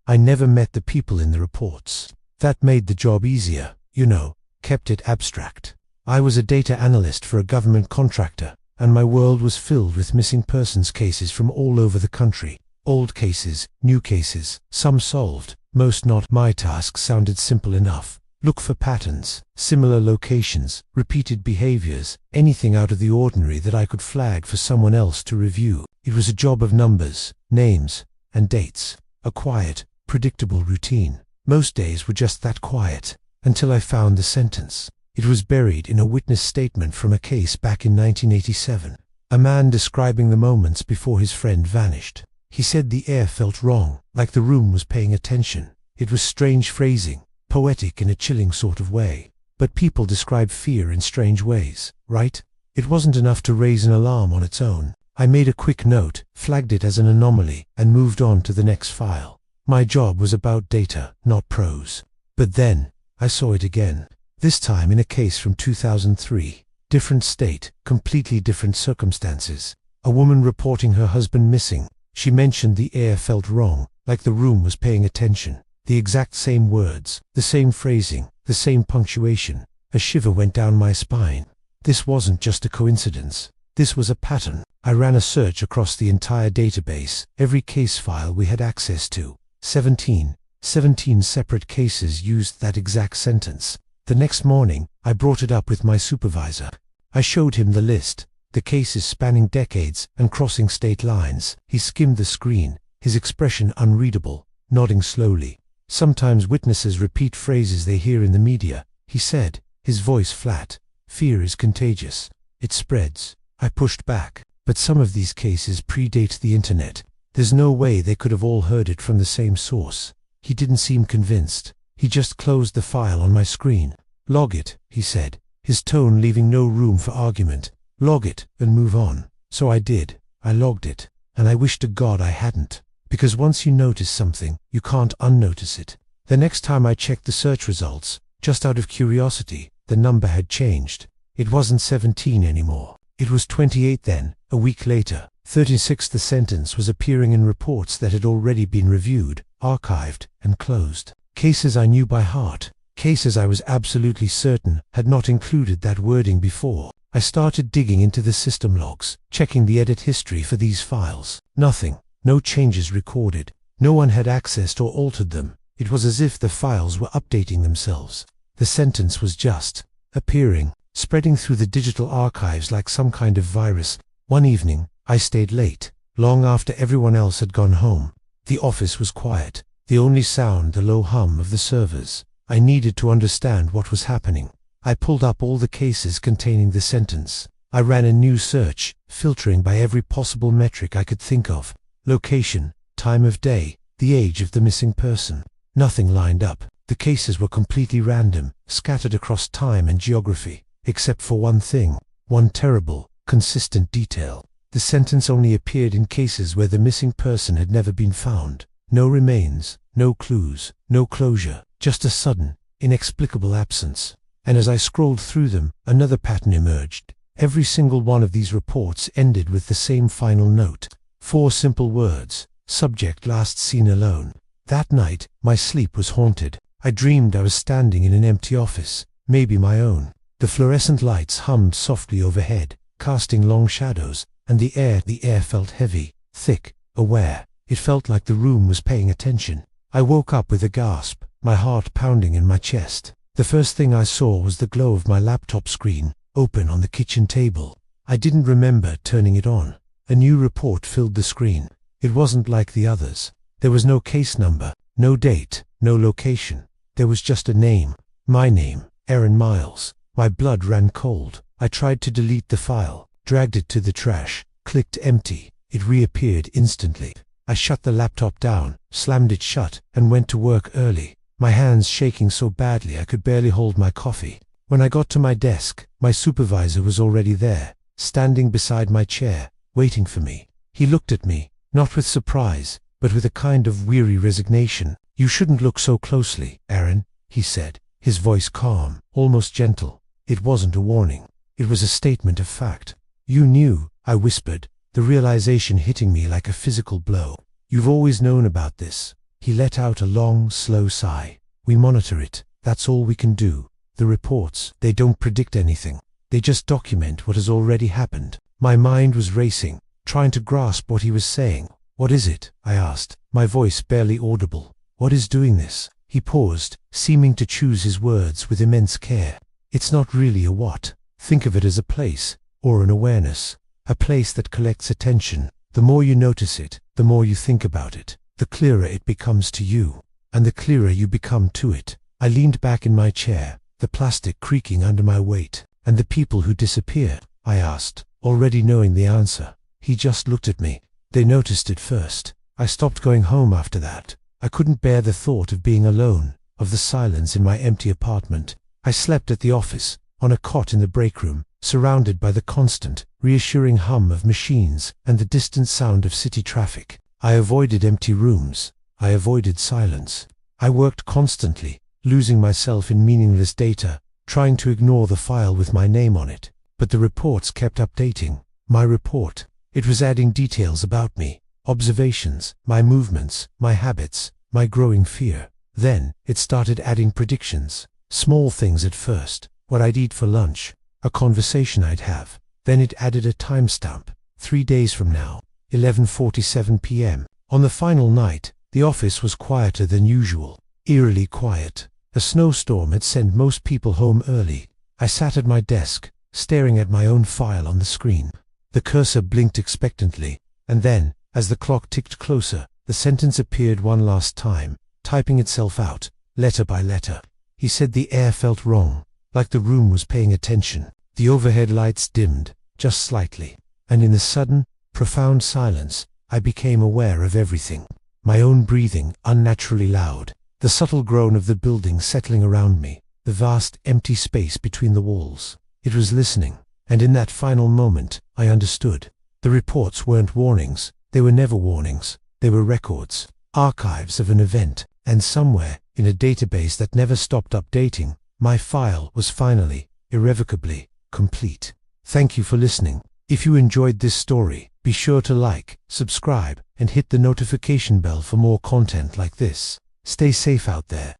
I never met the people in the reports. That made the job easier, kept it abstract. I was a data analyst for a government contractor, and my world was filled with missing persons cases from all over the country. Old cases, new cases, some solved, most not. My task sounded simple enough. Look for patterns, similar locations, repeated behaviors, anything out of the ordinary that I could flag for someone else to review. It was a job of numbers, names, and dates. A quiet, predictable routine. Most days were just that quiet, until I found the sentence. It was buried in a witness statement from a case back in 1987. A man describing the moments before his friend vanished. He said the air felt wrong, like the room was paying attention. It was strange phrasing, poetic in a chilling sort of way. But people describe fear in strange ways, right? It wasn't enough to raise an alarm on its own. I made a quick note, flagged it as an anomaly, and moved on to the next file. My job was about data, not prose. But then, I saw it again. This time in a case from 2003. Different state, completely different circumstances. A woman reporting her husband missing. She mentioned the air felt wrong, like the room was paying attention. The exact same words, the same phrasing, the same punctuation. A shiver went down my spine. This wasn't just a coincidence. This was a pattern. I ran a search across the entire database, every case file we had access to. 17 separate cases used that exact sentence. The next morning, I brought it up with my supervisor. I showed him the list, the cases spanning decades and crossing state lines. He skimmed the screen, his expression unreadable, nodding slowly. Sometimes witnesses repeat phrases they hear in the media, he said, his voice flat. Fear is contagious. It spreads. I pushed back. But some of these cases predate the internet. There's no way they could have all heard it from the same source. He didn't seem convinced. He just closed the file on my screen. Log it, he said, his tone leaving no room for argument. Log it and move on. So I did. I logged it. And I wish to God I hadn't. Because once you notice something, you can't unnotice it. The next time I checked the search results, just out of curiosity, the number had changed. It wasn't 17 anymore. It was 28 then. A week later, 36th the sentence was appearing in reports that had already been reviewed, archived, and closed. Cases I knew by heart. Cases I was absolutely certain had not included that wording before. I started digging into the system logs, checking the edit history for these files. Nothing. No changes recorded. No one had accessed or altered them. It was as if the files were updating themselves. The sentence was just appearing, spreading through the digital archives like some kind of virus. One evening, I stayed late, long after everyone else had gone home. The office was quiet, the only sound the low hum of the servers. I needed to understand what was happening. I pulled up all the cases containing the sentence. I ran a new search, filtering by every possible metric I could think of. Location, time of day, the age of the missing person. Nothing lined up. The cases were completely random, scattered across time and geography, except for one thing, one terrible, consistent detail. The sentence only appeared in cases where the missing person had never been found. No remains, no clues, no closure, just a sudden, inexplicable absence. And as I scrolled through them, another pattern emerged. Every single one of these reports ended with the same final note. 4 simple words. Subject last seen alone. That night, my sleep was haunted. I dreamed I was standing in an empty office, maybe my own. The fluorescent lights hummed softly overhead, casting long shadows, and the air felt heavy, thick, aware. It felt like the room was paying attention. I woke up with a gasp, my heart pounding in my chest. The first thing I saw was the glow of my laptop screen, open on the kitchen table. I didn't remember turning it on. A new report filled the screen. It wasn't like the others. There was no case number, no date, no location. There was just a name. My name, Aaron Miles. My blood ran cold. I tried to delete the file, dragged it to the trash, clicked empty. It reappeared instantly. I shut the laptop down, slammed it shut, and went to work early, my hands shaking so badly I could barely hold my coffee. When I got to my desk, my supervisor was already there, standing beside my chair, waiting for me. He looked at me, not with surprise, but with a kind of weary resignation. "You shouldn't look so closely, Aaron," he said, his voice calm, almost gentle. It wasn't a warning. It was a statement of fact. "You knew," I whispered, the realization hitting me like a physical blow. "You've always known about this." He let out a long, slow sigh. We monitor it. That's all we can do. The reports, they don't predict anything. They just document what has already happened. My mind was racing, trying to grasp what he was saying. What is it? I asked, my voice barely audible. What is doing this? He paused, seeming to choose his words with immense care. It's not really a what. Think of it as a place, or an awareness. A place that collects attention. The more you notice it, the more you think about it, the clearer it becomes to you, and the clearer you become to it. I leaned back in my chair, the plastic creaking under my weight. And the people who disappear? I asked, already knowing the answer. He just looked at me. They noticed it first. I stopped going home after that. I couldn't bear the thought of being alone, of the silence in my empty apartment. I slept at the office, on a cot in the break room, surrounded by the constant, reassuring hum of machines and the distant sound of city traffic. I avoided empty rooms. I avoided silence. I worked constantly, losing myself in meaningless data, trying to ignore the file with my name on it. But the reports kept updating. My report. It was adding details about me, observations, my movements, my habits, my growing fear. Then, it started adding predictions. Small things at first. What I'd eat for lunch. A conversation I'd have. Then it added a timestamp. 3 days from now. 11:47 p.m. On the final night, the office was quieter than usual. Eerily quiet. A snowstorm had sent most people home early. I sat at my desk, staring at my own file on the screen. The cursor blinked expectantly, and then, as the clock ticked closer, the sentence appeared one last time, typing itself out, letter by letter. He said the air felt wrong, like the room was paying attention. The overhead lights dimmed, just slightly, and in the sudden, profound silence, I became aware of everything. My own breathing, unnaturally loud. The subtle groan of the building settling around me, the vast empty space between the walls. It was listening, and in that final moment, I understood. The reports weren't warnings, they were never warnings, they were records, archives of an event, and somewhere, in a database that never stopped updating, my file was finally, irrevocably, complete. Thank you for listening. If you enjoyed this story, be sure to like, subscribe, and hit the notification bell for more content like this. Stay safe out there.